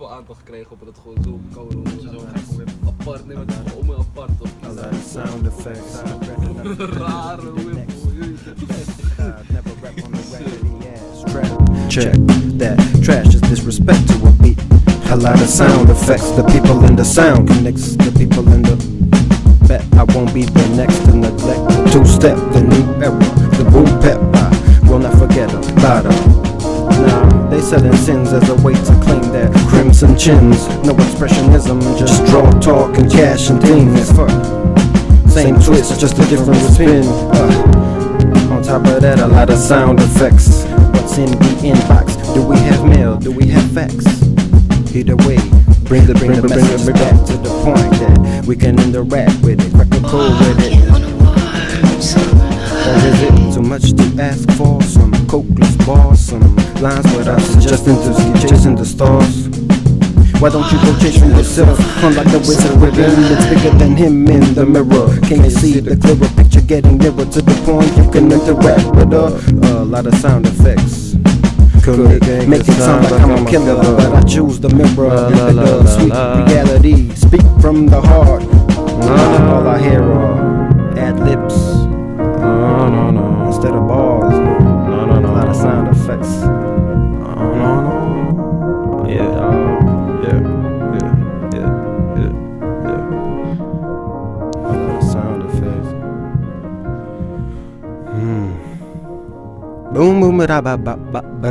Veel aandacht gekregen op dat gewoon zo koude apart, nee, maar het is gewoon apart toch? Sound effects. Rare whip. Check that trash is disrespect to a beat. A lot of sound effects. The people in the sound connects the people in the bet. I won't be the next to neglect the two-step, the new era, the boom pep. I will not forget about it. Now they selling sins as a way to claim their crimson chins. No expressionism, just draw, talk, and cash and things. Same twist, just a different spin. On top of that, a lot of sound effects. What's in the inbox? Do we have mail? Do we have fax? Either way, bring the message back to the point that we can interact with it, crack a code with it. Or is it too much to ask for some cokeless bars, some lines without suggesting to get chasing the stars? Why don't you go chasing yourself? Unlike the wizard within, it's bigger than him in the mirror. Can you see the clearer picture getting nearer to the point you can interact with a lot of sound effects? Could make it sound like I'm a killer, but I choose the mirror and the sweet reality. Speak from the heart. All I hear are ad-libs instead of bars. A lot of sound effects. Boom boom ba ba ba ba ba.